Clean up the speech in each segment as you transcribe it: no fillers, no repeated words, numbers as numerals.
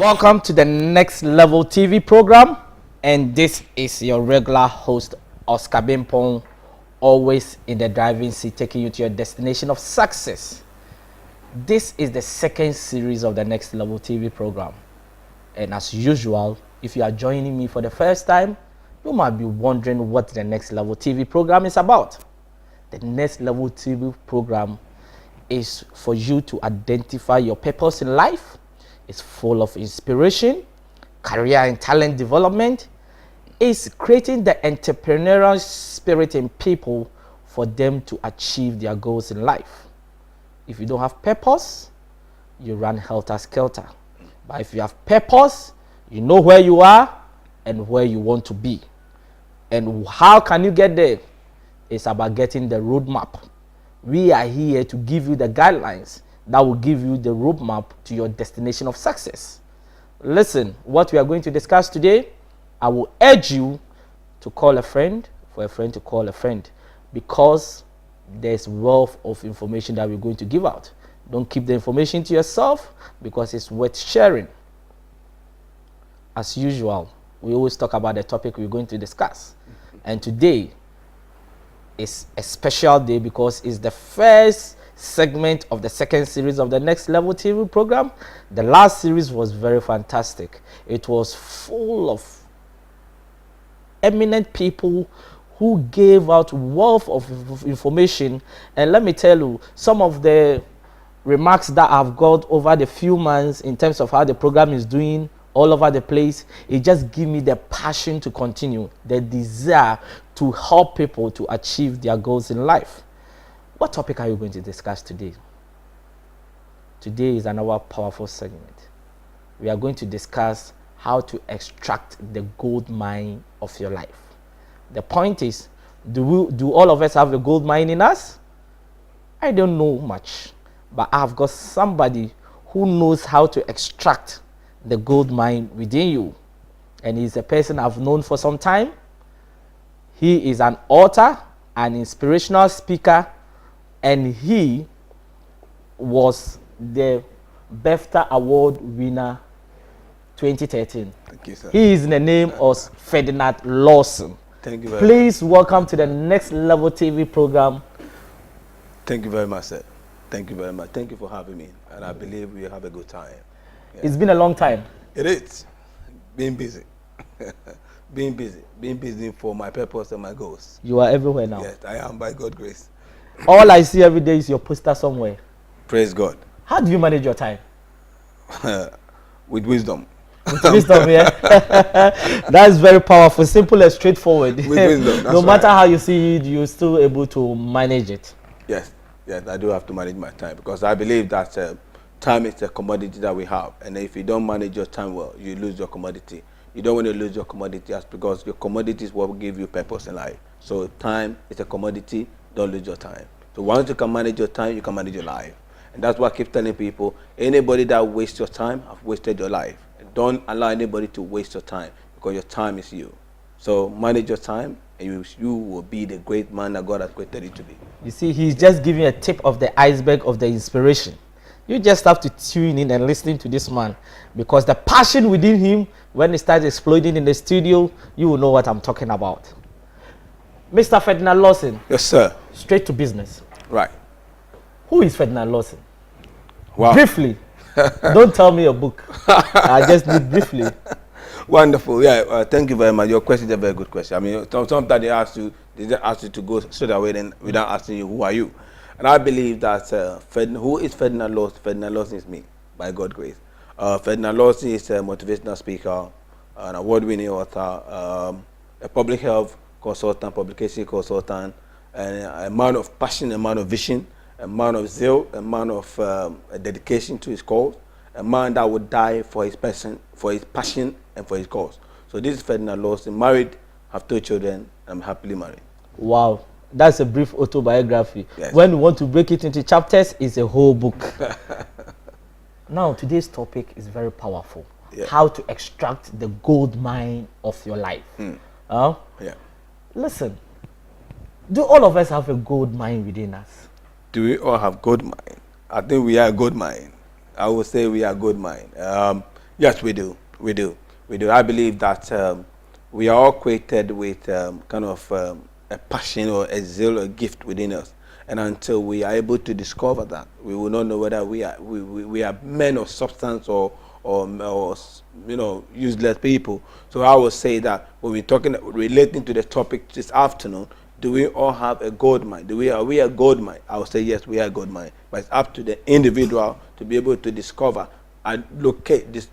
Welcome to the Next Level TV program, and this is your regular host, Oscar Bimpong, always in the driving seat, taking you to your destination of success. This is the second series of the Next Level TV program, and as usual, if you are joining me for the first time, you might be wondering what the Next Level TV program is about. The Next Level TV program is for you to identify your purpose in life. It's full of inspiration, career and talent development. It's creating the entrepreneurial spirit in people for them to achieve their goals in life. If you don't have purpose, you run helter-skelter. But if you have purpose, you know where you are and where you want to be. And how can you get there? It's about getting the roadmap. We are here to give you the guidelines that will give you the roadmap to your destination of success. Listen, what we are going to discuss today, I will urge you to call a friend, for a friend to call a friend, because there's wealth of information that we're going to give out. Don't keep the information to yourself, because it's worth sharing. As usual, we always talk about the topic we're going to discuss. And today is a special day because it's the first segment of the second series of the Next Level TV program. The last series was very fantastic. It was full of eminent people who gave out wealth of information. And let me tell you, some of the remarks that I've got over the few months in terms of how the program is doing all over the place, it just gives me the passion to continue, the desire to help people to achieve their goals in life. What topic are you going to discuss today? Today is another powerful segment. We are going to discuss how to extract the gold mine of your life. The point is, do all of us have a gold mine in us? I don't know much, but I've got somebody who knows how to extract the gold mine within you. And he's a person I've known for some time. He is an author, an inspirational speaker, and he was the BAFTA Award winner 2013. Thank you, sir. He is in the name of Ferdinand Lawson. Thank you very Please welcome to the Next Level TV program. Thank you very much, sir. Thank you very much. Thank you for having me. And I believe we have a good time. Yeah. It's been a long time. It is. Being busy. Being busy for my purpose and my goals. You are everywhere now. Yes, I am by God's grace. All I see every day is your poster somewhere. Praise God. How do you manage your time? With wisdom. With wisdom, yeah. That's very powerful, simple and straightforward. With wisdom. That's No matter right. how you see it, you're still able to manage it. Yes, I do have to manage my time because I believe that time is a commodity that we have. And if you don't manage your time well, you lose your commodity. You don't want to lose your commodity just because your commodity is what will give you purpose in life. So time is a commodity. Don't lose your time. So once you can manage your time, you can manage your life. And that's what I keep telling people. Anybody that wastes your time have wasted your life. And don't allow anybody to waste your time because your time is you. So manage your time and you will be the great man that God has created you to be. You see, he's just giving a tip of the iceberg of the inspiration. You just have to tune in and listen to this man, because the passion within him, when it starts exploding in the studio, you will know what I'm talking about. Mr. Ferdinand Lawson. Yes, sir. Straight to business. Right. Who is Ferdinand Lawson? Wow. Briefly. Don't tell me a book. I just need briefly. Wonderful. Yeah. Thank you very much. Your question is a very good question. I mean, sometimes they ask you to go straight away then without asking you who are you. And I believe that who is Ferdinand Lawson? Ferdinand Lawson is me, by God's grace. Ferdinand Lawson is a motivational speaker, an award-winning author, a public health consultant, publication consultant, and a man of passion, a man of vision, a man of zeal, a man of dedication to his cause, a man that would die for his passion, and for his cause. So this is Ferdinand Lawson, married, have 2 children, I'm happily married. Wow. That's a brief autobiography. Yes. When you want to break it into chapters, it's a whole book. Now, today's topic is very powerful. Yeah. How to extract the gold mine of your life. Yeah. Listen, do all of us have a gold mine within us? Do we all have gold mine? I think we are a gold mine. I would say we are a gold mine. Yes, we do. We do. We do. I believe that we are all created with kind of a passion or a zeal or gift within us. And until we are able to discover that, we will not know whether we are men of substance or useless people. So I will say that when we're talking relating to the topic this afternoon, do we all have a gold mine? Are we a gold mine? I will say yes, we are a gold mine. But it's up to the individual to be able to discover and locate this.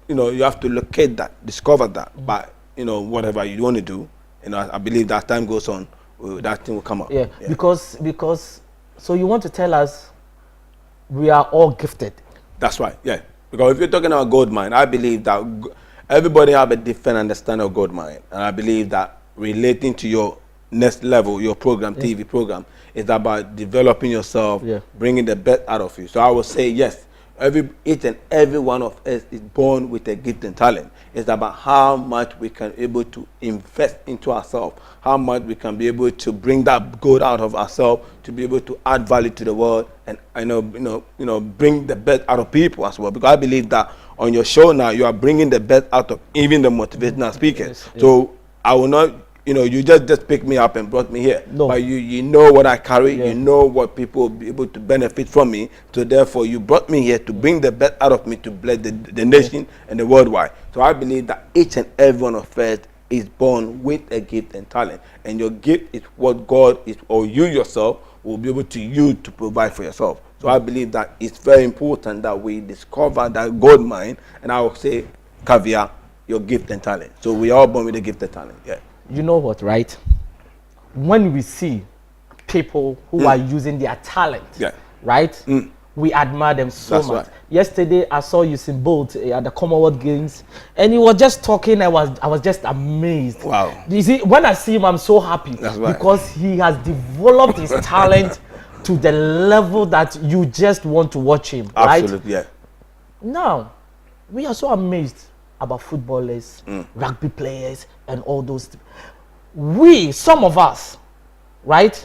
You have to locate that, discover that. But whatever you want to do, I believe that time goes on, that thing will come up. Yeah. Because so you want to tell us we are all gifted. That's right. Yeah. Because if you're talking about gold mine, I believe that everybody have a different understanding of gold mine, and I believe that relating to your next level, your program, TV program, is about developing yourself, bringing the best out of you. So I will say yes. Each and every one of us is born with a gift and talent. It's about how much we can be able to invest into ourselves, how much we can be able to bring that good out of ourselves, to be able to add value to the world, and bring the best out of people as well. Because I believe that on your show now, you are bringing the best out of even the motivational speakers. Yes. So I will not. You just picked me up and brought me here. No. But you know what I carry. You know what people will be able to benefit from me. So therefore, you brought me here to bring the best out of me to bless the nation and the worldwide. So I believe that each and every one of us is born with a gift and talent. And your gift is what God is, or you yourself will be able to use to provide for yourself. So I believe that it's very important that we discover that gold mine. And I will say, caveat, your gift and talent. So we are all born with a gift and talent. Yeah. You know what, right? When we see people who are using their talent, right? We admire them so much. Right. Yesterday, I saw Usain Bolt at the Commonwealth Games, and he was just talking. I was just amazed. Wow! You see, when I see him, I'm so happy. That's right. Because he has developed his talent to the level that you just want to watch him. Absolutely, right? Yeah. Now, we are so amazed about footballers, rugby players, and all those. Some of us, right?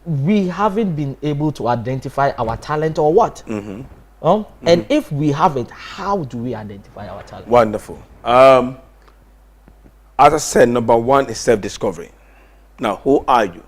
We haven't been able to identify our talent or what. And if we haven't, how do we identify our talent? Wonderful. As I said, number one is self-discovery. Now, who are you?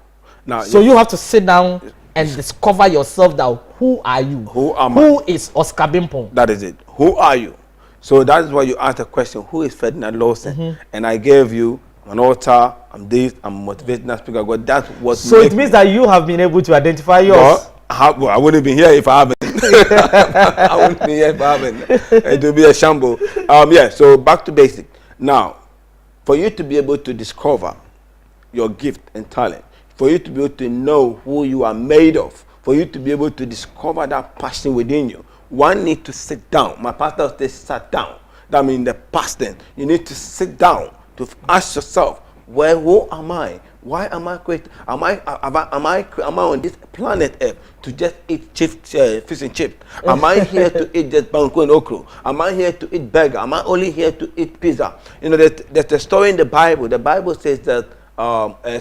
Now, so you have to sit down and discover yourself. Now, who are you? Who am I? Who is Oscar Bimpong? That is it. Who are you? So that is why you asked the question, who is Ferdinand Lawson? And I gave you an author, I'm a motivational speaker. God, that's what. So it means that you have been able to identify yours. Well, I wouldn't be here if I haven't. I wouldn't be here if I haven't. It would be a shamble. So back to basic. Now, for you to be able to discover your gift and talent, for you to be able to know who you are made of, for you to be able to discover that passion within you, one need to sit down. My pastor says sat down. That means the past tense. You need to sit down to ask yourself, who am I? Why am I created? Am I on this planet Earth to just eat fish and chips? Am I here to eat just banku and okra? Am I here to eat burger? Am I only here to eat pizza? There's a story in the Bible. The Bible says that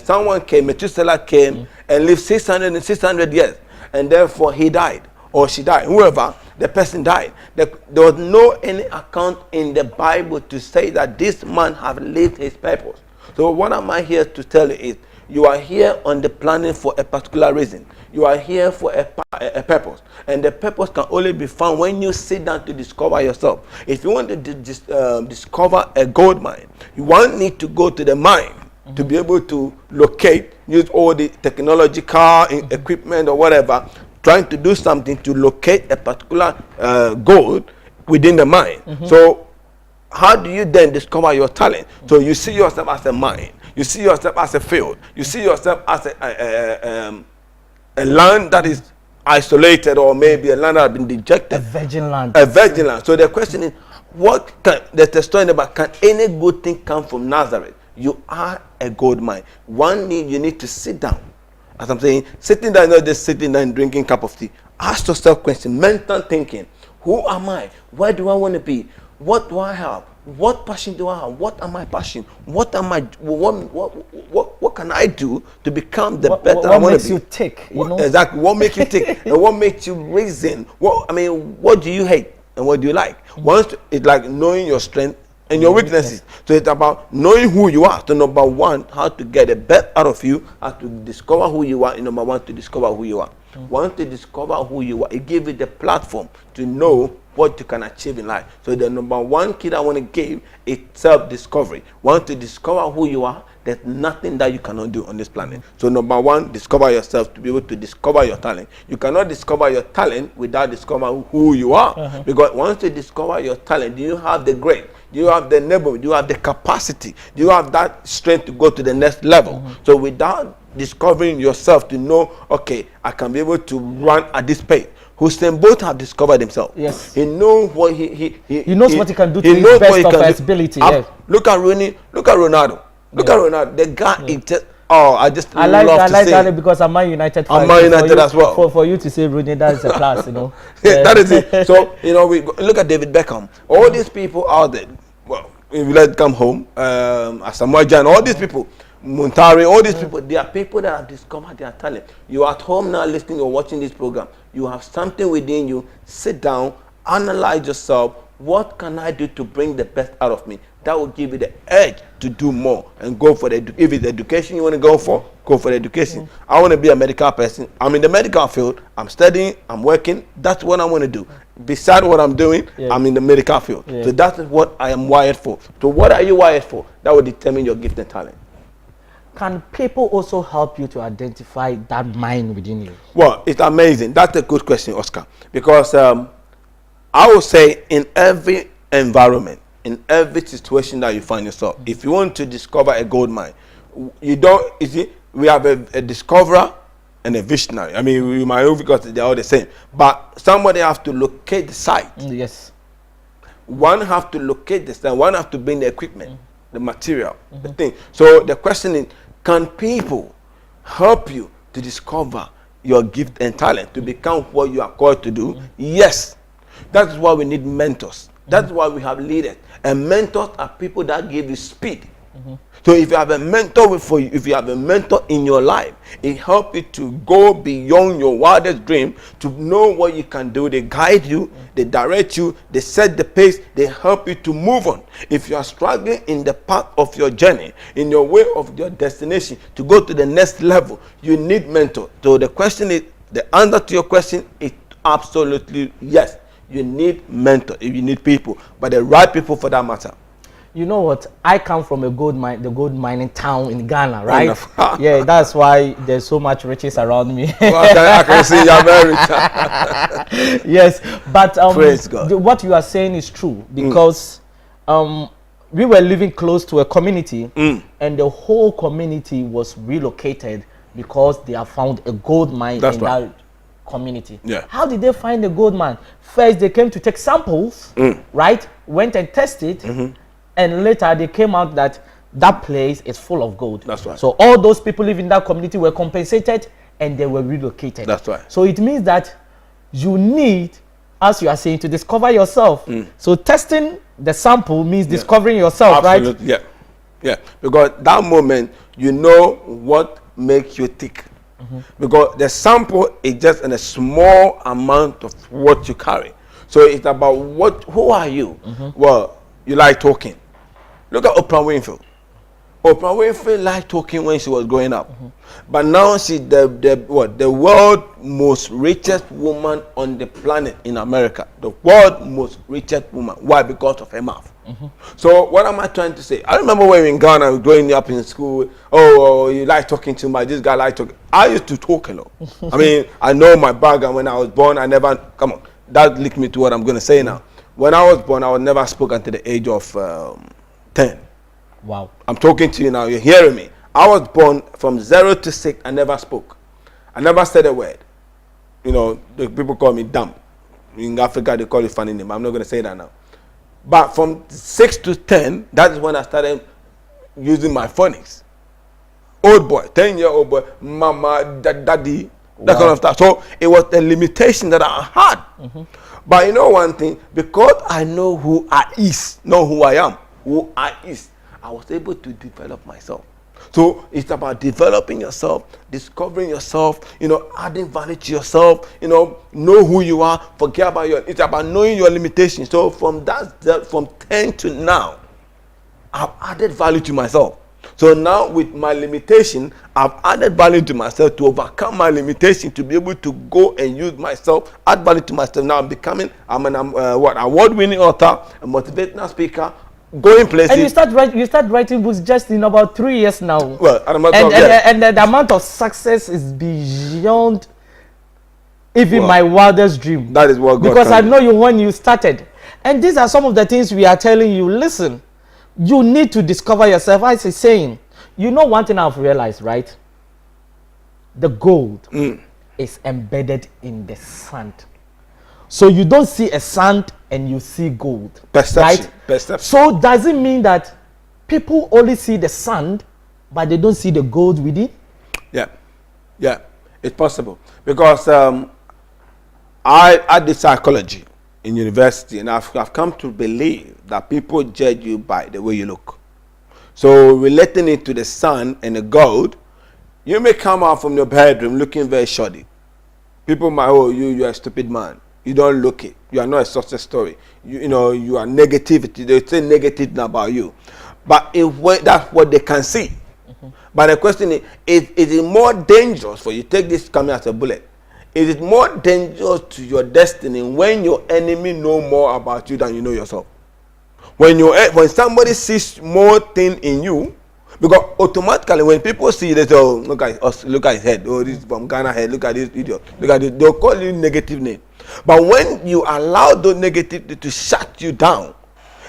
someone came, Methuselah came and lived 600 years, and therefore he died. Or she died, whoever, the person died. There was no any account in the Bible to say that this man have lived his purpose. So what am I here to tell you is, you are here on the planet for a particular reason. You are here for a purpose. And the purpose can only be found when you sit down to discover yourself. If you want to discover a gold mine, you won't need to go to the mine to be able to locate, use all the technological equipment or whatever, trying to do something to locate a particular gold within the mine. So how do you then discover your talent? So you see yourself as a mine, you see yourself as a field, you see yourself as a land that is isolated, or maybe a land that has been dejected. A virgin land. A virgin land. So the question is, there's a story about, can any good thing come from Nazareth? You are a gold mine. You need to sit down. As I'm saying, sitting down, not just sitting down and drinking a cup of tea. Ask yourself questions, mental thinking. Who am I? Where do I want to be? What do I have? What passion do I have? What am I passion? What can I do to become the better I want to be? What makes you tick? Exactly. What makes you tick? And what makes you reason? What do you hate? and what do you like. It's like knowing your strength and your weaknesses. So it's about knowing who you are. So number one, how to get the best out of you, how to discover who you are, and number one, to discover who you are. Once to discover who you are, it gives you the platform to know what you can achieve in life. So the number one key that I want to give is self-discovery. Once to discover who you are, there's nothing that you cannot do on this planet. So number one, discover yourself to be able to discover your talent. You cannot discover your talent without discovering who you are. Because once you discover your talent, do you have the grace? Do you have the neighborhood? Do you have the capacity? Do you have that strength to go to the next level? So without discovering yourself to know, okay, I can be able to run at this pace. Hussein both have discovered himself. Yes. He knows what he knows what he can do to his best of his ability. Look at Rooney. Look at Ronaldo. Look at Ronaldo. The guy is just. Oh, I like that because I'm Man United fan. I'm Man United as well. For you to say Rooney, that is a class, you know. That is it. So we look at David Beckham. All these people out there. Well, if you let come home, Asamoah Gyan, all these people, Muntari, all these people, they are people that have discovered their talent. You are at home now listening or watching this program. You have something within you. Sit down, analyze yourself. What can I do to bring the best out of me? That will give you the edge to do more and go for the. If it's education you want to go for the education. I want to be a medical person. I'm in the medical field. I'm studying. I'm working. That's what I want to do. Besides what I'm doing, I'm in the medical field. So that's what I am wired for. So what are you wired for? That will determine your gift and talent. Can people also help you to identify that mind within you? Well, it's amazing. That's a good question, Oscar. Because I would say in every environment, in every situation that you find yourself, if you want to discover a gold mine, we have a discoverer and a visionary. I mean, we might because they're all the same. But somebody has to locate the site. Yes. One has to locate the site. One has to bring the equipment, the material, the thing. So the question is, can people help you to discover your gift and talent, to become what you are called to do? Yes. That's why we need mentors. That's why we have leaders. And mentors are people that give you speed. So if you have a mentor if you have a mentor in your life, it helps you to go beyond your wildest dream, to know what you can do. They guide you, they direct you, they set the pace, they help you to move on. If you are struggling in the path of your journey, in your way of your destination, to go to the next level, you need mentor. So the question is, the answer to your question is absolutely yes. You need mentor, you need people, but the right people for that matter. You know what? I come from the gold mining town in Ghana, right? Yeah, that's why there's so much riches around me. Well, I can see you're very rich. Yes, but praise God. What you are saying is true, because we were living close to a community, and the whole community was relocated because they have found a gold mine that community. Yeah. How did they find the gold mine? First, they came to take samples, right? Went and tested, and later they came out that that place is full of gold. That's right. So all those people living in that community were compensated and they were relocated. That's right. So it means that you need, as you are saying, to discover yourself. So testing the sample means discovering yourself, absolutely, right? Yeah. Because that moment, you know what makes you tick. Because the sample is just in a small amount of what you carry. So it's about who are you? Well, you like talking. Look at Oprah Winfrey. Oprah Winfrey liked talking when she was growing up. But now she's the world's most richest woman on the planet in America. The world's most richest woman. Why? Because of her mouth. So what am I trying to say? I remember when we were in Ghana, growing up in school, you like talking too much, this guy like talking. I used to talk a lot. I mean, I know my background. When I was born, come on, that linked me to what I'm going to say now. When I was born, I was never spoke until the age of 10. Wow. I'm talking to you now, you're hearing me. I was born from 0 to 6, I never spoke. I never said a word. You know, the people call me dumb. In Africa, they call it funny name. I'm not going to say that now. But from 6 to 10, that is when I started using my phonics. Old boy, 10-year-old boy, mama, daddy, that kind of stuff. So it was a limitation that I had. But you know one thing, because I know who I is, not who I am, who I is, I was able to develop myself. So it's about developing yourself, discovering yourself, adding value to yourself, know who you are, forget about it's about knowing your limitations. So from 10 to now, I've added value to myself. So now with my limitation, I've added value to myself to overcome my limitation, to be able to go and use myself, add value to myself. Now I'm an award-winning author, a motivational speaker, going places. And you start writing books just in about 3 years now. Well, and the amount of success is beyond even my wildest dream. That is what God because I do. know you when you started. And these are some of the things we are telling you. Listen, you need to discover yourself. I say saying, one thing I've realized, right? The gold is embedded in the sand. So you don't see a sand and you see gold. Perception. Right? Perception. So does it mean that people only see the sand, but they don't see the gold within? Yeah, it's possible. Because I did psychology in university, and I've come to believe that people judge you by the way you look. So relating it to the sun and the gold, you may come out from your bedroom looking very shoddy. People might, you're a stupid man. You don't look it. You are not a success story. You are negativity. They say negative about you. But that's what they can see. But the question is it more dangerous for you? Take this coming as a bullet. Is it more dangerous to your destiny when your enemy know more about you than you know yourself? When somebody sees more thing in you, because automatically when people see you, they say, oh, look at his head. Oh, this is from Ghana head. Look at this idiot. Look at this. They'll call you negative name. But when you allow those negativity to shut you down,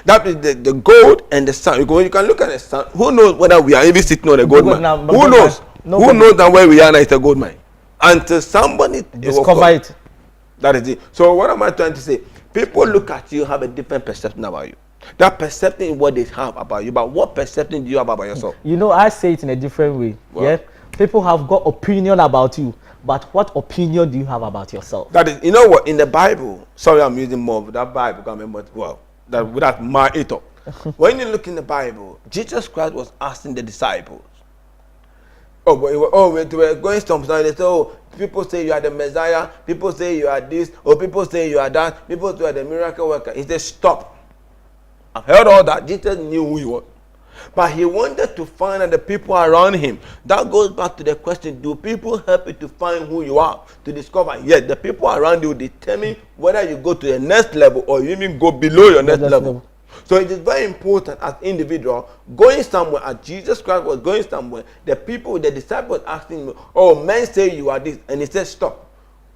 that is the gold and the sun. You can look at the sun. Who knows whether we are even sitting on a gold mine? Who knows? Who knows that where we are now is a gold mine? Until somebody discover it. That is it. So what am I trying to say? People look at you, have a different perception about you. That perception is what they have about you. But what perception do you have about yourself? I say it in a different way. What? Yeah. People have got opinion about you. But what opinion do you have about yourself? That is, you know what, in the Bible, sorry I'm using more of that Bible, that's my eat up. When you look in the Bible, Jesus Christ was asking the disciples, they were going somewhere, they said, people say you are the Messiah, people say you are this, or people say you are that, people say you are the miracle worker. He said, stop. I've heard all that. Jesus knew who he was. But he wanted to find out the people around him. That goes back to the question, do people help you to find who you are, to discover? Yes, the people around you determine whether you go to the next level or you even go below your next level. So it is very important as individual going somewhere, as Jesus Christ was going somewhere, the disciples asking him, men say you are this, and he said, stop.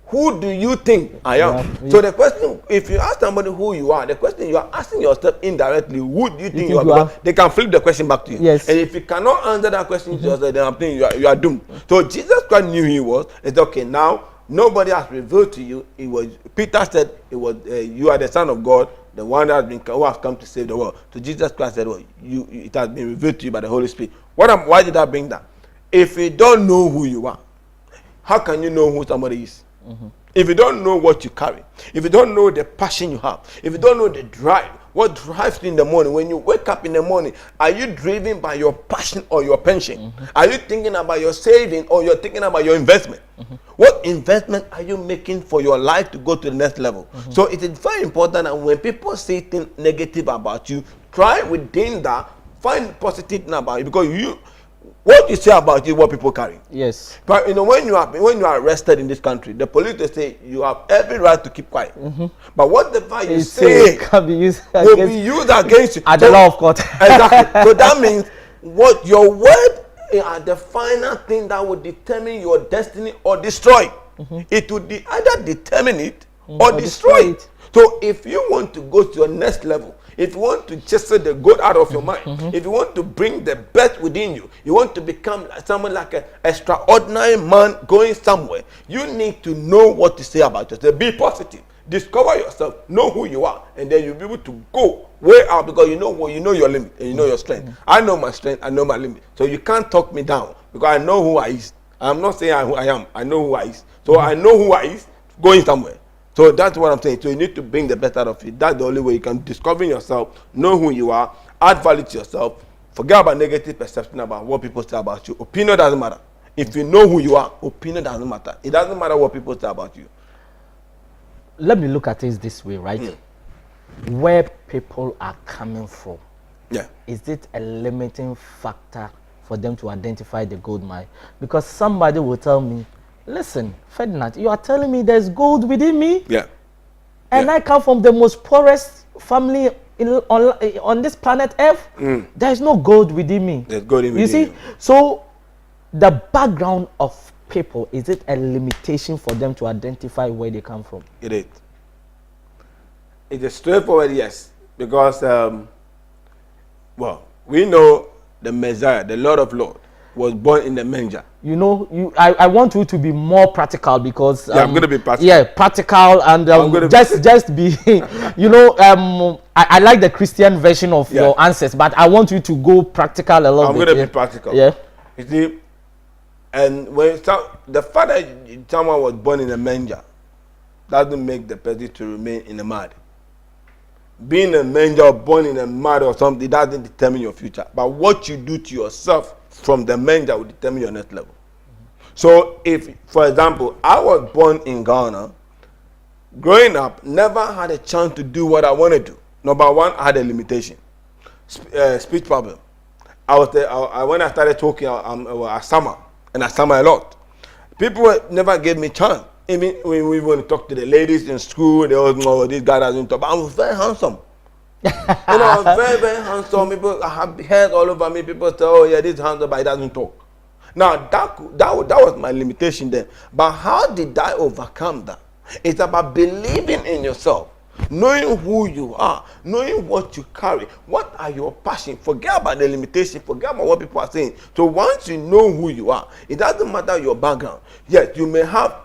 Who do you think I am? Yeah. So the question, if you ask somebody who you are, the question you are asking yourself indirectly, who do you think you are? They can flip the question back to you. Yes. And if you cannot answer that question to yourself, then I'm thinking you are doomed. So Jesus Christ knew he was. It's okay, now nobody has revealed to you. Peter said it was you are the Son of God, the one who has come to save the world. So Jesus Christ said, it has been revealed to you by the Holy Spirit. Why did I bring that? If you don't know who you are, how can you know who somebody is? If you don't know what you carry, if you don't know the passion you have, if you don't know the drive, what drives you in the morning, when you wake up in the morning, are you driven by your passion or your pension? Are you thinking about your saving or you're thinking about your investment? What investment are you making for your life to go to the next level? So it is very important that when people say things negative about you, try within that, find positive thing about you, because what you say about you, what people carry. Yes. But when you are arrested in this country, the police they say you have every right to keep quiet. But whatever you say can be used will be used against you at the law of court. Exactly. So that means what your word are the final thing that will determine your destiny or destroy. It will either determine it or destroy it. So if you want to go to your next level, if you want to chisel the good out of your mind, if you want to bring the best within you, you want to become someone like an extraordinary man going somewhere, you need to know what to say about yourself. Be positive. Discover yourself. Know who you are. And then you'll be able to go way out, because you know your limit and you know your strength. I know my strength. I know my limit. So you can't talk me down, because I know who I is. I'm not saying who I am. I know who I is. So I know who I is going somewhere. So that's what I'm saying. So you need to bring the best out of it. That's the only way you can discover yourself, know who you are, add value to yourself, Forget about negative perception about what people say about you. Opinion doesn't matter. If you know who you are, opinion doesn't matter. It doesn't matter what people say about you. Let me look at it this way, right? Where people are coming from. Yeah. Is it a limiting factor for them to identify the gold mine? Because somebody will tell me, listen, Ferdinand, you are telling me there's gold within me? Yeah. And I come from the most poorest family on this planet Earth. There is no gold within me. There's gold within you. See? You. So the background of people, is it a limitation for them to identify where they come from? It is. It's a straightforward yes. Because, well, we know the Messiah, the Lord of Lords, was born in the manger. You know, I want you to be more practical because I'm going to be practical. Yeah, practical and just be, you know, I like the Christian version of your answers, but I want you to go practical a little bit. I'm going to be practical. Yeah. You see, and when the fact that someone was born in a manger doesn't make the person to remain in the mud. Being a manger or born in a mud or something doesn't determine your future. But what you do to yourself from the manger will determine your next level. So if, for example, I was born in Ghana, growing up, never had a chance to do what I want to do. Number one, I had a limitation. Speech problem. When I started talking, I stammer, and I stammer a lot. People never gave me chance. Even when we want to talk to the ladies in school, they always know this guy doesn't talk. But I'm very handsome. You know, I'm very, very handsome. People, I have hairs all over me. People say, oh yeah, this is handsome, but he doesn't talk. Now, that was my limitation then. But how did I overcome that? It's about believing in yourself. Knowing who you are, knowing what you carry, what are your passions. Forget about the limitation, forget about what people are saying. So once you know who you are, it doesn't matter your background. Yes, you may have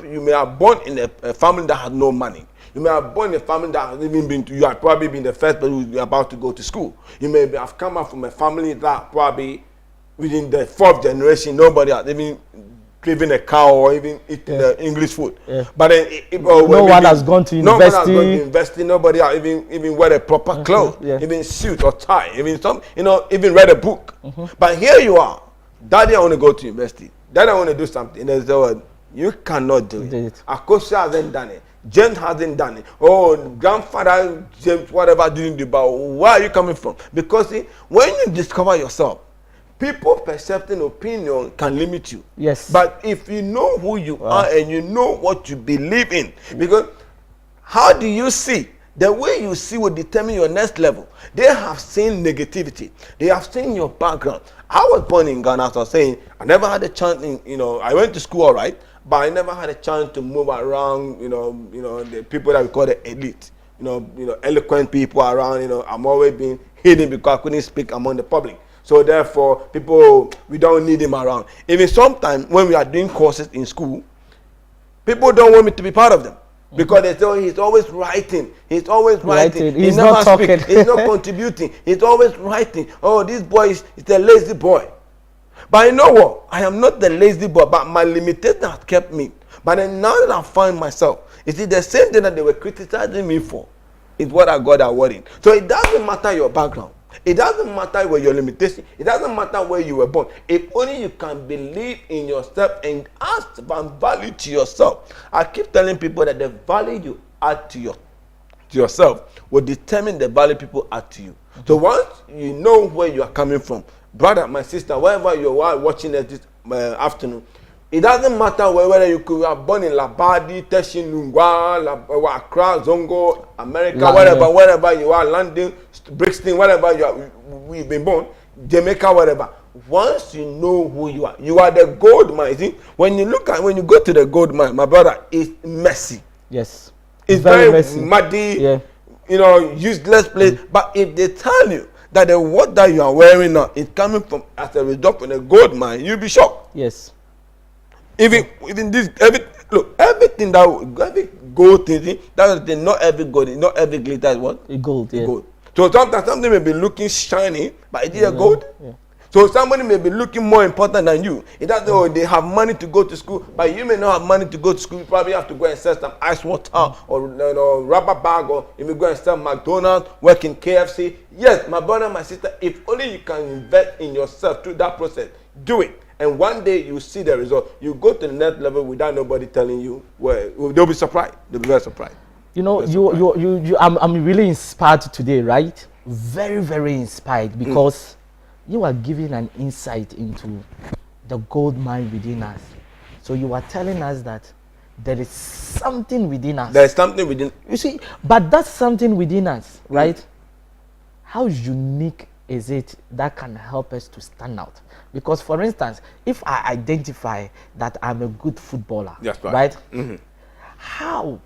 born in a family that has no money. You may have born in a family that has even been to, you have probably been the first person who's about to go to school. You may have come up from a family that probably within the fourth generation, nobody has even driven a cow or even eating English food. Yeah. But then, no one has gone to university. No one has gone to university. Nobody has even wear a proper clothes, even suit or tie, even read a book. But here you are, Daddy, I want to go to university. Daddy, I want to do something. And they say, you cannot do it. Akosha hasn't done it. James hasn't done it. Oh, grandfather James, whatever didn't do. But where are you coming from? Because see, when you discover yourself, people perception opinion can limit you. Yes. But if you know who you are and you know what you believe in, because how do you see? The way you see will determine your next level. They have seen negativity. They have seen your background. I was born in Ghana, as I was saying, I never had a chance I went to school all right, but I never had a chance to move around, the people that we call the elite, eloquent people around, I'm always being hidden because I couldn't speak among the public. So therefore, people, we don't need him around. Even sometimes when we are doing courses in school, people don't want me to be part of them. Because they say, oh, he's always writing. He's always writing. He's not talking. He's not contributing. He's always writing. Oh, this boy is a lazy boy. But you know what? I am not the lazy boy, but my limitation has kept me. But then now that I find myself, you see, the same thing that they were criticizing me for is what I got awarded. So it doesn't matter your background. It doesn't matter where your limitation. It doesn't matter where you were born. If only you can believe in yourself and ask for value to yourself. I keep telling people that the value you add to yourself will determine the value people add to you. So once you know where you are coming from, brother, my sister, wherever you are watching this afternoon, it doesn't matter whether you could have born in Labadi, Teshinungwa, Accra, Zongo, America, wherever you are, London, Brixton, wherever we've been born, Jamaica, wherever. Once you know who you are the gold mine. See, when you go to the gold mine, my brother, it's messy. Yes. It's very messy. Muddy, useless place. But if they tell you that the what that you are wearing now is coming from as a result from the gold mine, you'll be shocked. Yes. Even this, everything every gold thing, that's the not every gold, not every glitter is what? A gold, yeah. Gold. So sometimes something may be looking shiny, but it is a gold. Yeah. So somebody may be looking more important than you. It doesn't know they have money to go to school, but you may not have money to go to school. You probably have to go and sell some ice water or rubber bag, or if you go and sell McDonald's, work in KFC. Yes, my brother, my sister, if only you can invest in yourself through that process, do it. And one day you see the result. You go to the next level without nobody telling you where. They'll be surprised. They'll be very surprised. You know, I'm really inspired today, right? Very, very inspired, because you are giving an insight into the gold mine within us. So you are telling us that there is something within us. There is something within. You see, but that's something within us, right? How unique is it that can help us to stand out? Because, for instance, if I identify that I'm a good footballer, that's right? How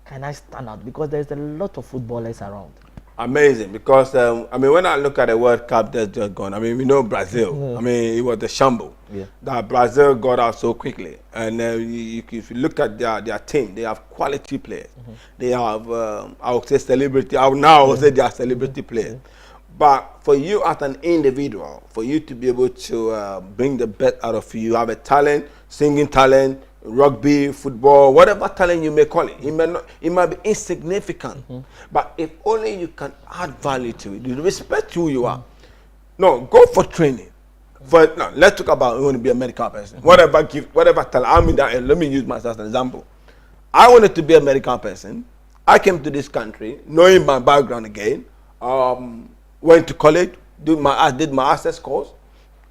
can I stand out? Because there's a lot of footballers around. Amazing, because I mean, when I look at the World Cup that's just gone, I mean, we know Brazil. I mean, it was a shamble. That Brazil got out so quickly, and if you look at their team, they have quality players. They have, I would say, celebrity. I would say they are celebrity players. But for you as an individual, for you to be able to bring the best out of you, have a talent, singing talent, rugby, football, whatever talent you may call it. It might be insignificant. But if only you can add value to it, you respect who you are. No, go for training. Now, let's talk about you want to be a medical person. Whatever talent. I mean, let me use myself as an example. I wanted to be a medical person. I came to this country, knowing my background again. Went to college, did my access course,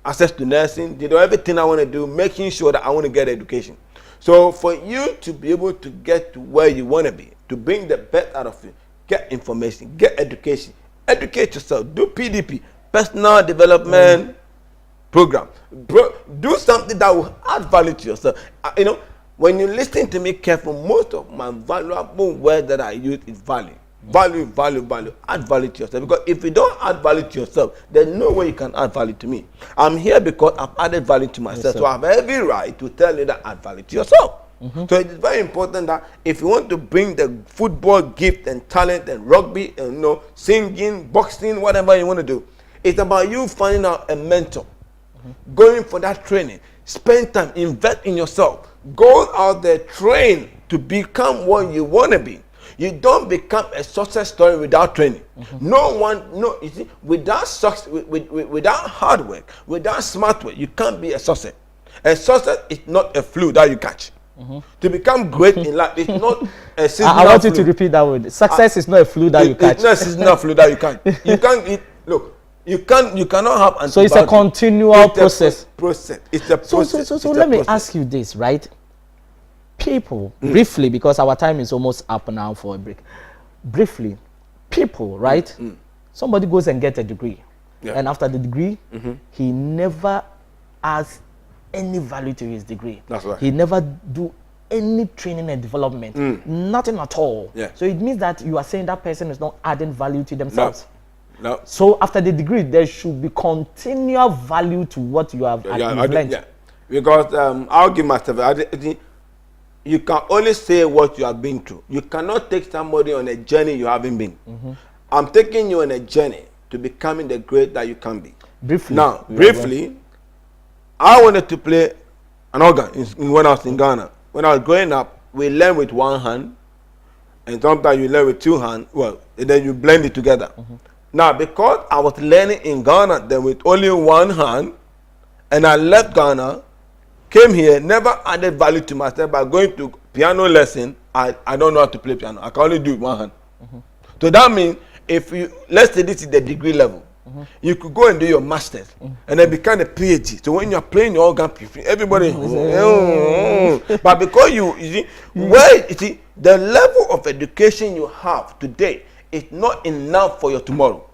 access to nursing, did everything I want to do, making sure that I want to get education. So for you to be able to get to where you want to be, to bring the best out of you, get information, get education, educate yourself, do PDP, personal development program. Do something that will add value to yourself. You know, when you listen to me carefully, most of my valuable words that I use is value. Value, value, value. Add value to yourself. Because if you don't add value to yourself, there's no way you can add value to me. I'm here because I've added value to myself. So I have every right to tell you that add value to yourself. So it is very important that if you want to bring the football gift and talent and rugby and singing, boxing, whatever you want to do, it's about you finding out a mentor, going for that training, spend time, invest in yourself, go out there, train to become what you want to be. You don't become a success story without training. You see, without success, without hard work, without smart work, you can't be a success. A success is not a flu that you catch. To become great in life, it's not a seasonal I want you to repeat that word. Success is not a flu that you catch. It's not a seasonal flu that you catch. You can't eat. Look, you cannot have antibiotics. So it's a continual process. It's a process. So let me ask you this, right? People, briefly, because our time is almost up now for a break. Briefly, people, right? Somebody goes and gets a degree. And after the degree, he never adds any value to his degree. That's right. He never do any training and development. Nothing at all. So it means that you are saying that person is not adding value to themselves. No. So after the degree, there should be continual value to what you have learned. Because I'll give myself, you can only say what you have been through. You cannot take somebody on a journey you haven't been. I'm taking you on a journey to becoming the great that you can be. Briefly, I wanted to play an organ when I was in Ghana. When I was growing up, we learn with one hand, and sometimes you learn with two hands. Well, and then you blend it together. Now, because I was learning in Ghana then with only one hand, and I left Ghana, came here, never added value to myself by going to piano lesson. I don't know how to play piano. I can only do it with one hand. So that means if you, let's say this is the degree level, you could go and do your masters and then become a PhD. So when you're playing your organ, everybody, but because you see, the level of education you have today is not enough for your tomorrow.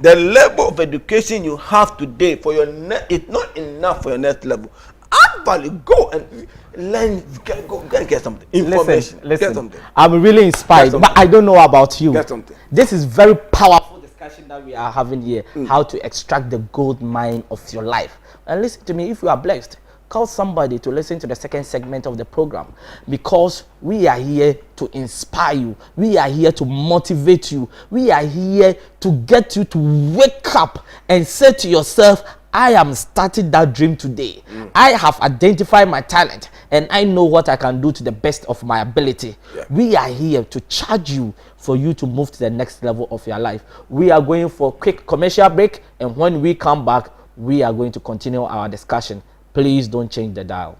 The level of education you have today for your it's not enough for your next level. Add value, go and learn, go and get something. Information. Listen, get something. I'm really inspired, but I don't know about you. Get something. This is very powerful discussion that we are having here. How to extract the gold mine of your life. And listen to me, if you are blessed, tell somebody to listen to the second segment of the program, because we are here to inspire you. We are here to motivate you. We are here to get you to wake up and say to yourself, I am starting that dream today. I have identified my talent and I know what I can do to the best of my ability. Yeah. We are here to charge you for you to move to the next level of your life. We are going for a quick commercial break, and when we come back, we are going to continue our discussion. Please don't change the dial.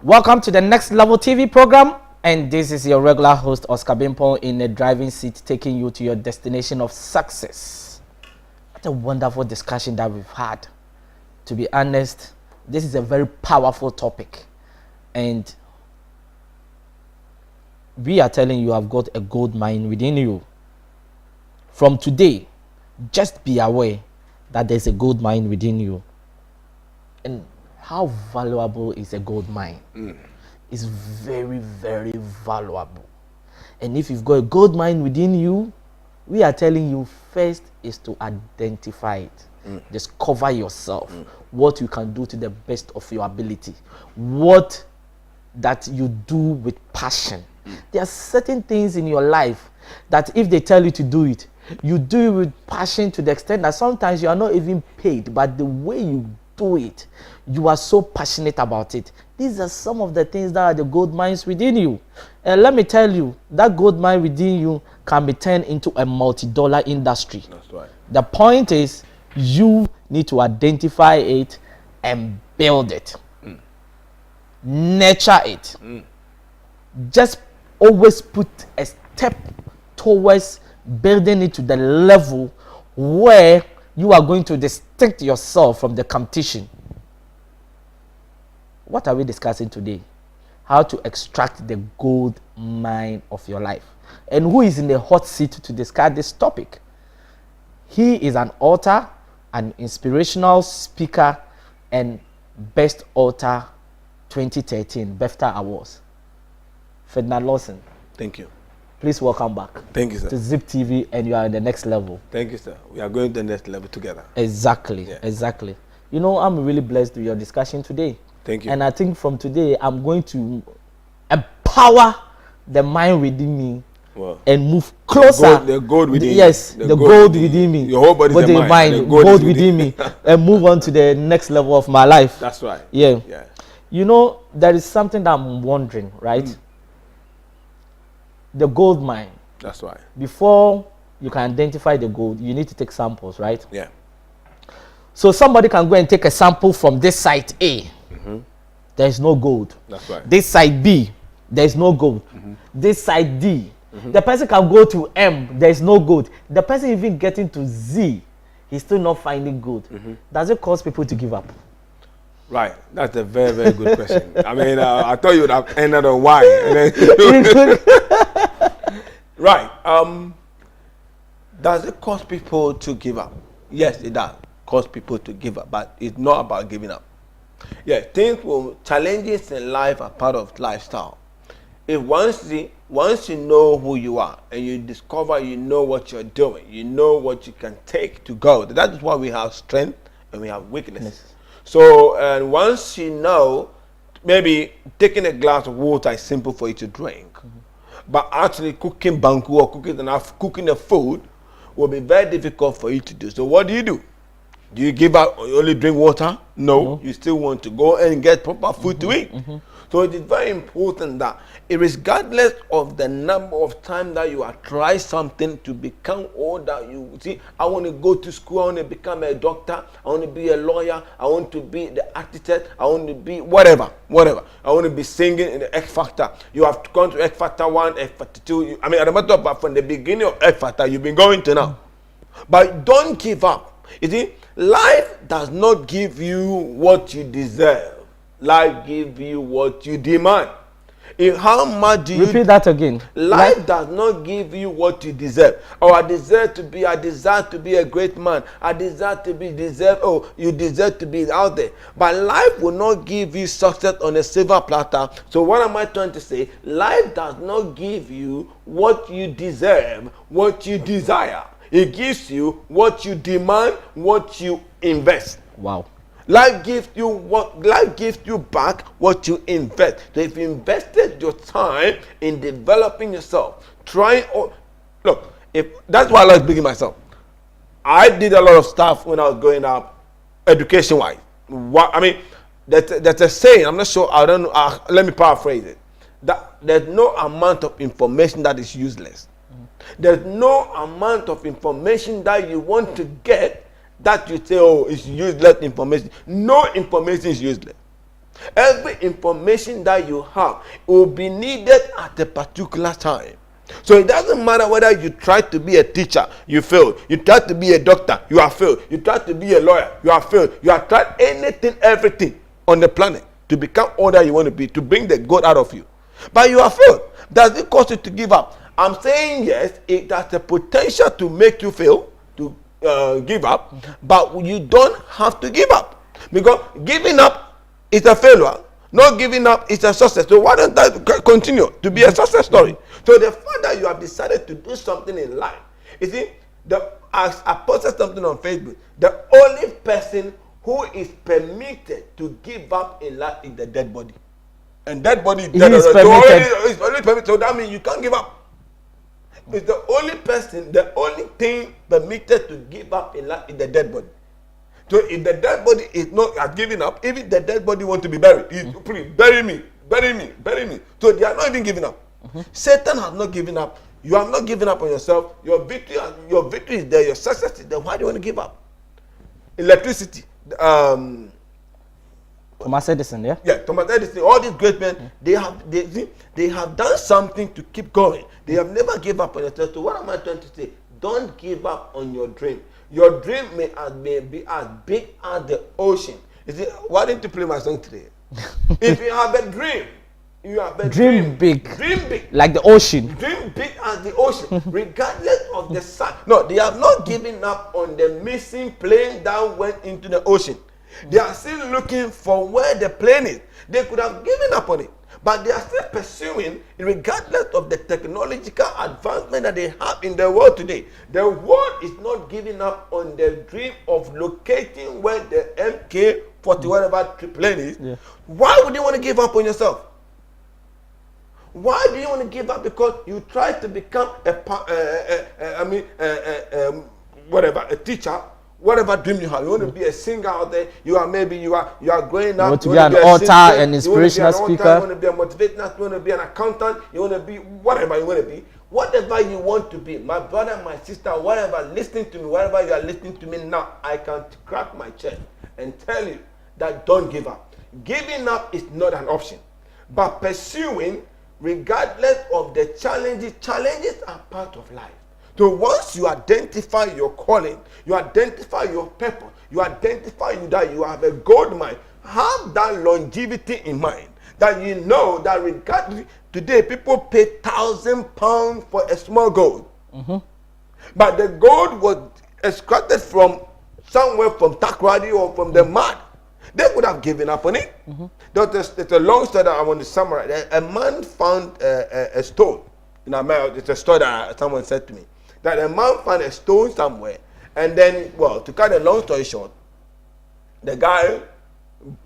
Welcome to the Next Level TV program, and this is your regular host, Oscar Bimpong, in a driving seat, taking you to your destination of success. What a wonderful discussion that we've had. To be honest, this is a very powerful topic, and we are telling you I've got a gold mine within you. From today, just be aware that there's a gold mine within you. And how valuable is a gold mine? It's very, very valuable. And if you've got a gold mine within you, we are telling you first is to identify it. Discover yourself, what you can do to the best of your ability, what that you do with passion. There are certain things in your life that if they tell you to do it, you do it with passion to the extent that sometimes you are not even paid, but the way you do it, you are so passionate about it. These are some of the things that are the gold mines within you. And let me tell you, that gold mine within you can be turned into a multi-dollar industry. That's right. The point is, you need to identify it and build it. Nurture it. Just always put a step towards building it to the level where you are going to distinct yourself from the competition. What are we discussing today? How to extract the gold mine of your life. And who is in the hot seat to discuss this topic? He is an author, an inspirational speaker, and Best Author 2013 BEFTA Awards. Ferdinand Lawson. Thank you. Please welcome back. Thank you, sir. To Zip TV, and you are in the next level. Thank you, sir. We are going to the next level together. Exactly, exactly. You know, I'm really blessed with your discussion today. Thank you. And I think from today, I'm going to empower the mind within me and move closer. The gold within you. Yes, the gold within me. Your whole body is the mind. The gold within me. And move on to the next level of my life. That's right. Yeah. You know, there is something that I'm wondering, right? The gold mine. That's right. Before you can identify the gold, you need to take samples, right? Yeah. So somebody can go and take a sample from this site A. There is no gold. That's right. This side B, there is no gold. This side D, the person can go to M, there is no gold. The person even getting to Z, he's still not finding gold. Does it cause people to give up? Right. That's a very, very good question. I mean, I thought you would have ended on why. Right. Does it cause people to give up? Yes, it does cause people to give up, but it's not about giving up. Yeah, challenges in life are part of lifestyle. If once you know who you are and you discover you know what you're doing, you know what you can take to go. That is why we have strength and we have weakness. So, and once you know, maybe taking a glass of water is simple for you to drink, but actually cooking banku or cooking the food will be very difficult for you to do. So what do? Do you give up, you only drink water? No. You still want to go and get proper food to eat. So it is very important that regardless of the number of times that you have tried something to become all that you see, I want to go to school, I want to become a doctor, I want to be a lawyer, I want to be the architect, I want to be whatever. I want to be singing in the X Factor. You have gone to X Factor 1, X Factor 2. I mean, at the matter of fact, from the beginning of X Factor, you've been going to now. But don't give up. You see, life does not give you what you deserve. Life gives you what you demand. How much do you repeat that again? Life does not give you what you deserve. Oh, I desire to be a great man. I desire to be deserve. Oh, you deserve to be out there. But life will not give you success on a silver platter. So what am I trying to say? Life does not give you what you deserve, what you desire. It gives you what you demand, what you invest. Wow. Life gives you back what you invest. So if you invested your time in developing yourself, look, if that's why I like being myself. I did a lot of stuff when I was growing up, education wise. I mean, that's a saying. I'm not sure. I don't know. Let me paraphrase it. That there's no amount of information that is useless. There's no amount of information that you want to get that you say, oh, it's useless information. No information is useless. Every information that you have will be needed at a particular time. So it doesn't matter whether you try to be a teacher, you failed. You try to be a doctor, you have failed. You try to be a lawyer, you have failed. You have tried anything, everything on the planet to become all that you want to be, to bring the God out of you. But you have failed. Does it cause you to give up? I'm saying yes, it has the potential to make you fail, to give up, but you don't have to give up, because giving up is a failure. Not giving up is a success. So why don't that continue to be a success story? So the fact that you have decided to do something in life, you see, I posted something on Facebook. The only person who is permitted to give up in life is the dead body, and dead body is dead. It's only permitted. So that means you can't give up. It's the only person, the only thing permitted to give up in life is the dead body. So if the dead body is not giving up, even the dead body want to be buried, please bury me, bury me, bury me. So they are not even giving up. Satan has not given up. You have not given up on yourself. Your victory is there. Your success is there. Why do you want to give up? Electricity. Thomas Edison, yeah? Yeah, Thomas Edison, all these great men, they have done something to keep going. They have never given up on yourself. So what am I trying to say? Don't give up on your dream. Your dream may be as big as the ocean. You see, why didn't you play my song today? If you have a dream, you have a dream big. Dream big. Like the ocean. Dream big as the ocean, regardless of the sun. No, they have not given up on the missing plane that went into the ocean. They are still looking for where the plane is. They could have given up on it, but they are still pursuing, regardless of the technological advancement that they have in the world today. The world is not giving up on the dream of locating where the MK-40 whatever plane is. Yeah. Why would you want to give up on yourself? Why do you want to give up? Because you try to become a teacher. Whatever dream you have, you want to be a singer out there. You are growing up. You want to be an author, an inspirational speaker. You want to be a motivator. You want to be an accountant. You want to be whatever you want to be. Whatever you want to be, my brother, my sister, whatever listening to me, whatever you are listening to me now, I can crack my chest and tell you that don't give up. Giving up is not an option, but pursuing, regardless of the challenges are part of life. So once you identify your calling, you identify your purpose, you identify that you have a gold mine, have that longevity in mind. That you know that regardless, today people pay £1,000 for a small gold. But the gold was extracted from somewhere from Takrady or from the mud. They would have given up on it. There's a long story that I want to summarize. A man found a stone in America. It's a story that someone said to me. That a man found a stone somewhere, and then, well, to cut a long story short, the guy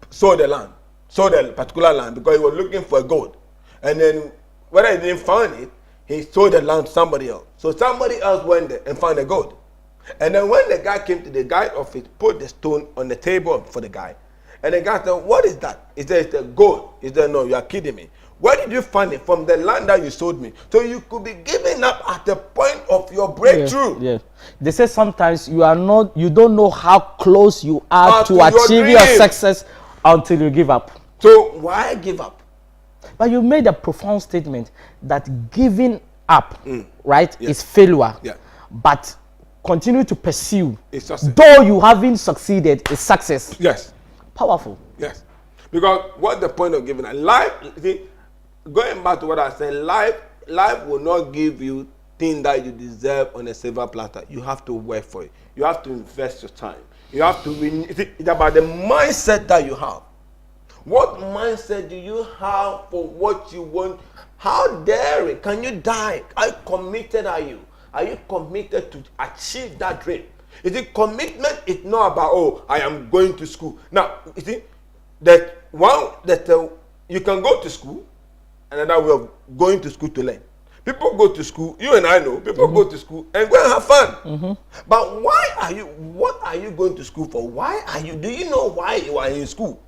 sold the particular land because he was looking for gold. And then, whether he didn't find it, he sold the land to somebody else. So somebody else went there and found the gold. And then when the guy came to the guy's office, put the stone on the table for the guy. And the guy said, what is that? He said, it's the gold. He said, no, you are kidding me. Where did you find it? From the land that you sold me. So you could be giving up at the point of your breakthrough. Yes. They say sometimes you don't know how close you are to achieving your success until you give up. So why give up? But you made a profound statement that giving up, is failure. Yeah. But continue to pursue. It's success. Though you haven't succeeded, is success. Yes. Powerful. Yes. Because what's the point of giving up? Life, see, going back to what I said, life will not give you things that you deserve on a silver platter. You have to work for it. You have to invest your time. You have to it's about the mindset that you have. What mindset do you have for what you want? How daring can you die? How committed are you? Are you committed to achieve that dream? Is it commitment? It's not about, oh, I am going to school. Now, you see, that you can go to school, another way of going to school to learn. People go to school, you and I know, people go to school and go and have fun. But what are you going to school for? Do you know why you are in school?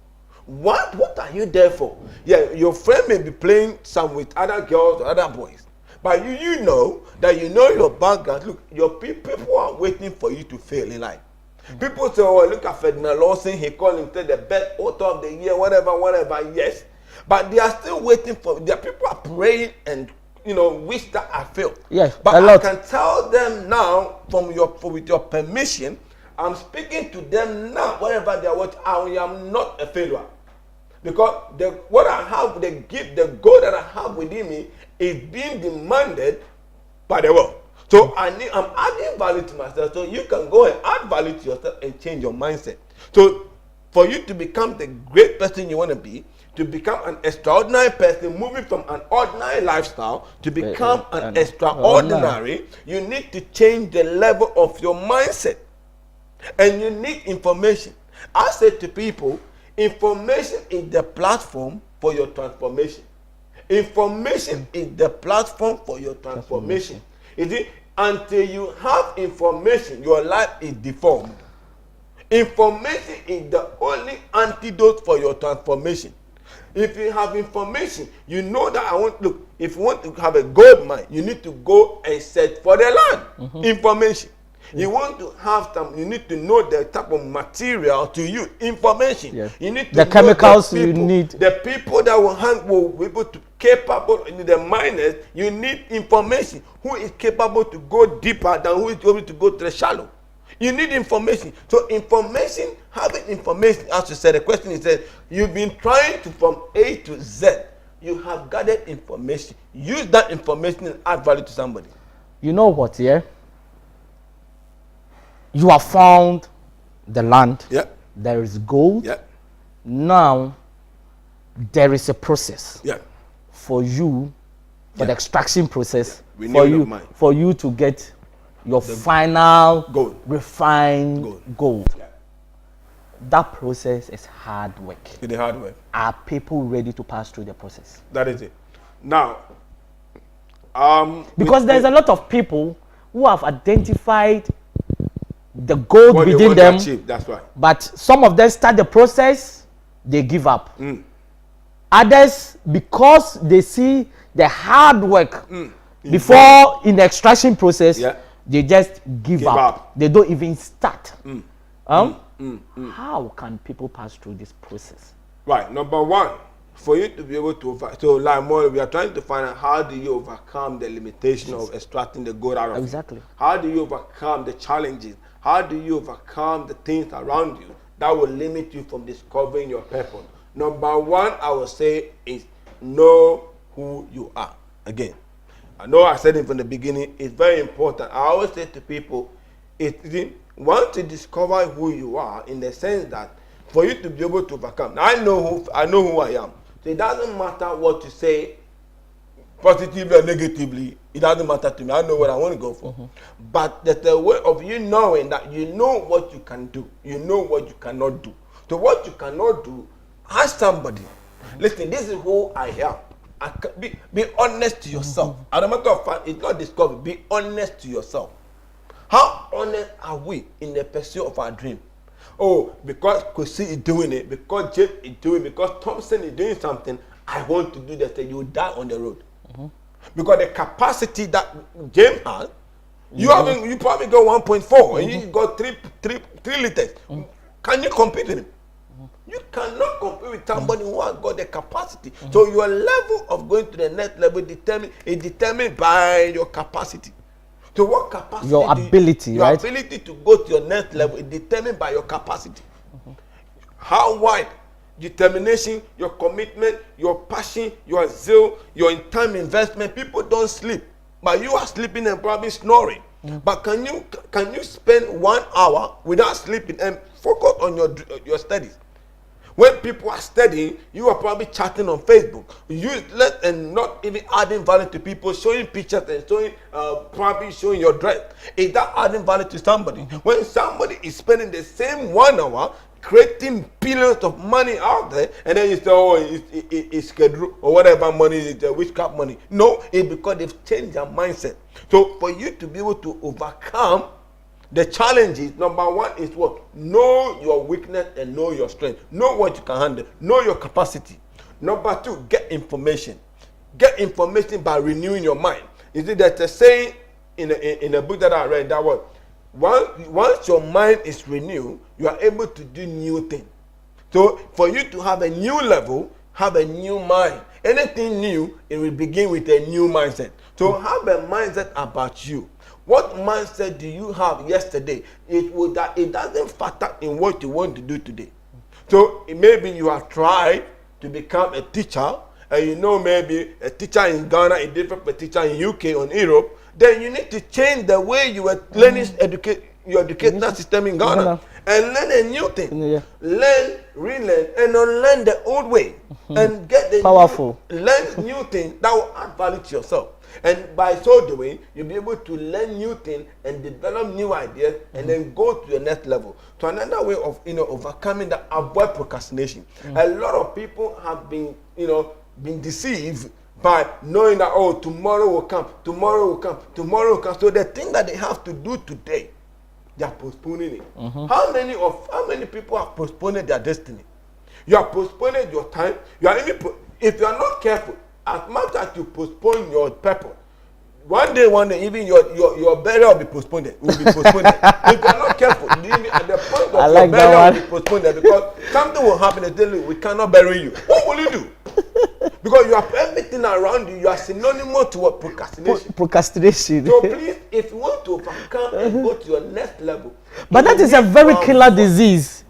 What are you there for? Yeah, your friend may be playing some with other girls or other boys. But you know that you know your background. Look, your people are waiting for you to fail in life. People say, oh, look at Ferdinand Lawson, he called himself the best author of the year, whatever, yes. But they are still waiting for, their people are praying and, wish that I failed. Yes, but I can tell them now, with your permission, I'm speaking to them now, wherever they are watching, I am not a failure. Because what I have, the goal that I have within me is being demanded by the world. So I'm adding value to myself. So you can go and add value to yourself and change your mindset. So for you to become the great person you want to be, to become an extraordinary person, moving from an ordinary lifestyle to become an extraordinary, you need to change the level of your mindset. And you need information. I say to people, information is the platform for your transformation. Information is the platform for your transformation. Is it? Until you have information, your life is deformed. Information is the only antidote for your transformation. If you have information, you know that if you want to have a gold mine, you need to go and search for the land. Information. You want to have you need to know the type of material to use. Information. Yes. You need to know chemicals you need. The people that will be able to capable in the miners, you need information. Who is capable to go deeper than who is able to go to the shallow? You need information. So having information, as you said, the question is that you've been trying to from A to Z. You have gathered information. Use that information and add value to somebody. You know what, yeah? You have found the land. Yeah. There is gold. Yeah. Now, there is a process. Yeah. For you, for the extraction process, for you to get your final gold. Refined gold. Yeah. That process is hard work. It's hard work. Are people ready to pass through the process? That is it. Now, because there's a lot of people who have identified the gold within them. That's right. But some of them start the process, they give up. Others, because they see the hard work before in the extraction process, they just give up. They don't even start. How can people pass through this process? Right. Number one, for you to be able to we are trying to find out how do you overcome the limitation of extracting the gold out of exactly. How do you overcome the challenges? How do you overcome the things around you that will limit you from discovering your purpose? Number one, I would say, is know who you are. Again, I know I said it from the beginning, it's very important. I always say to people, once you discover who you are, in the sense that for you to be able to overcome. Now, I know who I am. So it doesn't matter what you say, positively or negatively, it doesn't matter to me. I know what I want to go for. But there's a way of you knowing that you know what you can do. You know what you cannot do. So what you cannot do, ask somebody, listen, this is who I am. Be honest to yourself. As a matter of fact, it's not discovery. Be honest to yourself. How honest are we in the pursuit of our dream? Oh, because Kosi is doing it, because James is doing it, because Thompson is doing something, I want to do that. You will die on the road. Because the capacity that James has, you probably got 1.4 and you got 3 liters. Can you compete with him? You cannot compete with somebody who has got the capacity. So your level of going to the next level is determined by your capacity. So what capacity? Your ability, your right? Your ability to go to your next level is determined by your capacity. How wide determination, your commitment, your passion, your zeal, your time investment. People don't sleep, but you are sleeping and probably snoring. But can you spend 1 hour without sleeping and focus on your studies? When people are studying, you are probably chatting on Facebook, useless and not even adding value to people, showing pictures and probably showing your dress. Is that adding value to somebody? When somebody is spending the same 1 hour creating billions of money out there, and then you say, oh, it's schedule or whatever money is witchcraft money. No, it's because they've changed their mindset. So for you to be able to overcome the challenges, number one is what? Know your weakness and know your strength. Know what you can handle. Know your capacity. Number two, get information. Get information by renewing your mind. You see, there's a saying in a book that I read that was, once your mind is renewed, you are able to do new things. So for you to have a new level, have a new mind. Anything new, it will begin with a new mindset. So have a mindset about you. What mindset do you have yesterday? It doesn't factor in what you want to do today. So maybe you have tried to become a teacher, and you know maybe a teacher in Ghana is different from a teacher in UK or in Europe. Then you need to change the way you are learning your educational system in Ghana and learn a new thing. Learn, relearn, and unlearn the old way and get the powerful. Learn new things that will add value to yourself. And by so doing, you'll be able to learn new things and develop new ideas and then go to the next level. So another way of overcoming that, avoid procrastination. A lot of people have been deceived by knowing that, oh, tomorrow will come, tomorrow will come, tomorrow will come. So the thing that they have to do today, they are postponing it. How many people have postponed their destiny? You are postponing your time. You are if you are not careful, as much as you postpone your purpose, one day, even your burial will be postponed. If you are not careful, at the point of your burial will be postponed because something will happen and tell you, we cannot bury you. What will you do? Because you have everything around you. You are synonymous to what? Procrastination. Procrastination. So please, if you want to overcome and go to your next level. But that is a very killer disease.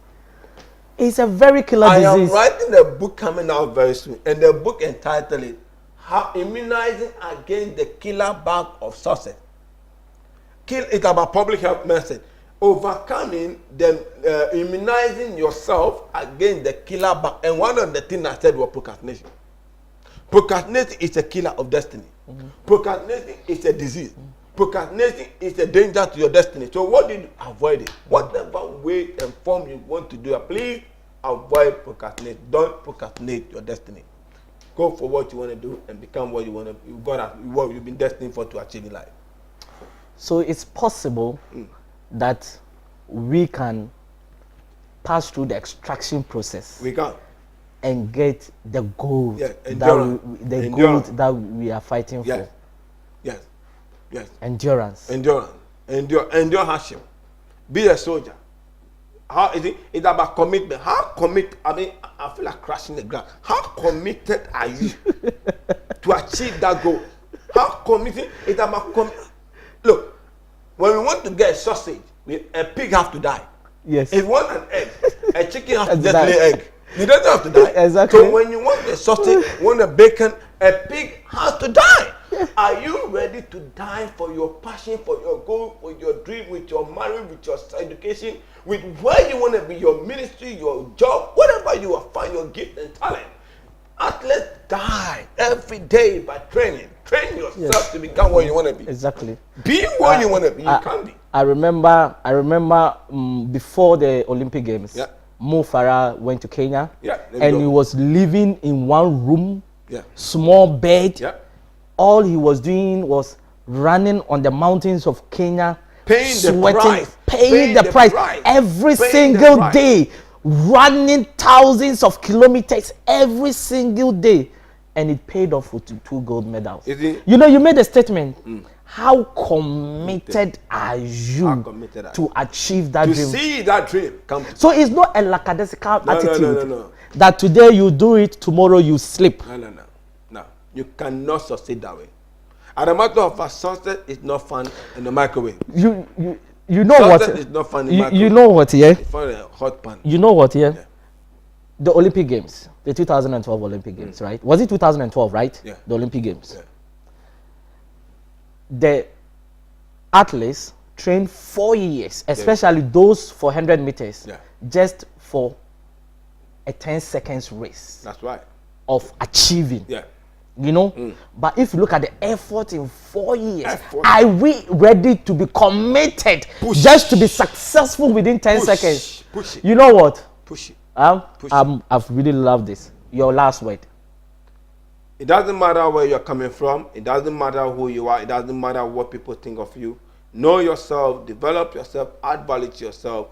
It's a very killer disease. I am writing a book coming out very soon. And the book entitled it, How Immunizing Against the Killer Bug of Success. It's about public health message. Overcoming immunizing yourself against the killer bug. And one of the things I said was procrastination. Procrastination is a killer of destiny. Procrastination is a disease. Procrastination is a danger to your destiny. So what do you do? Avoid it. Whatever way and form you want to do it, please avoid procrastination. Don't procrastinate your destiny. Go for what you want to do and become what you want to be. What you've been destined for to achieve in life. So it's possible that we can pass through the extraction process. We can. And get the gold, gold that we are fighting for. Yes. Endurance. Endure hardship. Be a soldier. How is it? It's about commitment. How committed? I feel like crashing the ground. How committed are you to achieve that goal? How committed? It's about Look, when we want to get a sausage, a pig has to die. Yes. If you want an egg, a chicken has to just lay egg. You don't have to die. Exactly. So when you want a sausage, want a bacon, a pig has to die. Are you ready to die for your passion, for your goal, for your dream, with your marriage, with your education, with where you want to be, your ministry, your job, whatever you will find your gift and talent? Athletes die every day by training. Train yourself to become what you want to be. Exactly. Be what you want to be. You can be. I remember before the Olympic Games. Yeah. Mo Farah went to Kenya, and he was living in one room, Yeah. small bed. Yeah. All he was doing was running on the mountains of Kenya, paying sweating, paying the price every single day, running thousands of kilometers every single day, and it paid off with 2 gold medals. You know, you made a statement. How committed are you to achieve that dream? To see that dream come. So it's not a lackadaisical attitude. No. That today you do it, tomorrow you sleep. No. You cannot succeed that way. As a matter of fact, success is not fun in the microwave. You know what? Success is not fun in the microwave. You know what? Yeah. It's fun in a hot pan. You know what? Yeah. The Olympic Games, the 2012 Olympic Games, right? Was it 2012, right? Yeah. The Olympic Games. Yeah. The athletes trained 4 years, especially those for 100 meters, just for a 10 seconds race. That's right. Of achieving. Yeah. You know, but if you look at the effort in 4 years, are we ready to be committed just to be successful within 10 seconds? Push it. You know what? Push it. I've really loved this. Your last word. It doesn't matter where you're coming from. It doesn't matter who you are. It doesn't matter what people think of you. Know yourself, develop yourself, add value to yourself.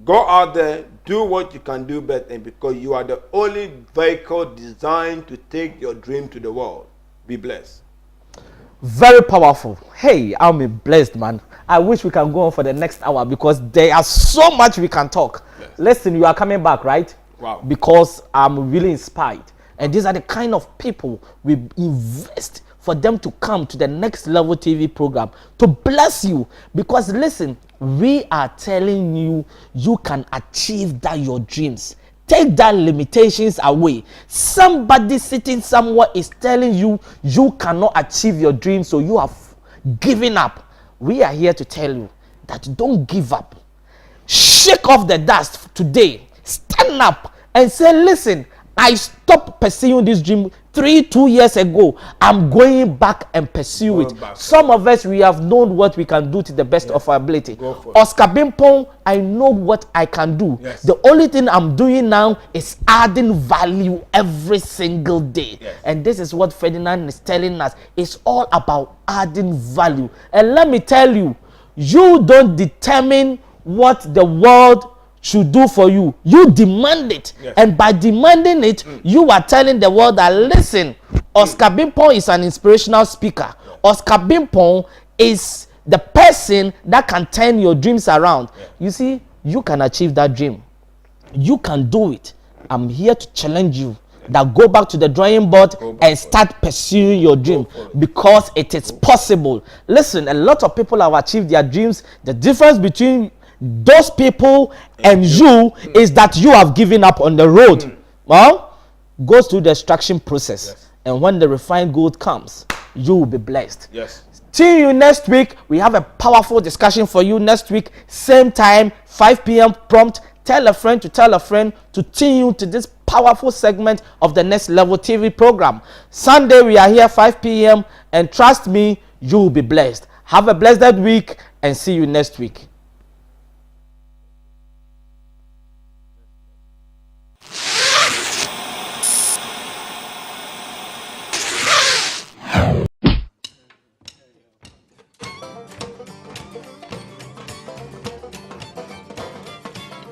Go out there, do what you can do better, because you are the only vehicle designed to take your dream to the world. Be blessed. Very powerful. Hey, I'm a blessed man. I wish we can go on for the next hour because there are so much we can talk. Yes. Listen, you are coming back, right? Wow. Because I'm really inspired. And these are the kind of people we invest for them to come to the Next Level TV program to bless you. Because listen, we are telling you, you can achieve that your dreams. Take that limitations away. Somebody sitting somewhere is telling you, you cannot achieve your dreams, so you have given up. We are here to tell you that don't give up. Shake off the dust today. Stand up and say, listen, I stopped pursuing this dream 2 years ago. I'm going back and pursue it. Some of us, we have known what we can do to the best of our ability. Oscar Bimpong, I know what I can do. Yes. The only thing I'm doing now is adding value every single day. Yes. And this is what Ferdinand is telling us. It's all about adding value. And let me tell you, you don't determine what the world should do for you. You demand it. Yes. And by demanding it, you are telling the world that, listen, Oscar Bimpong is an inspirational speaker. Oscar Bimpong is the person that can turn your dreams around. You see, you can achieve that dream. You can do it. I'm here to challenge you that go back to the drawing board and start pursuing your dream, because it is possible. Listen, a lot of people have achieved their dreams. The difference between those people and you is that you have given up on the road. Well, goes through the extraction process. Yes. And when the refined gold comes, you will be blessed. Yes. See you next week. We have a powerful discussion for you next week. Same time, 5 p.m. prompt. Tell a friend to tune you to this powerful segment of the Next Level TV program. Sunday, we are here 5 p.m. And trust me, you will be blessed. Have a blessed week and see you next week.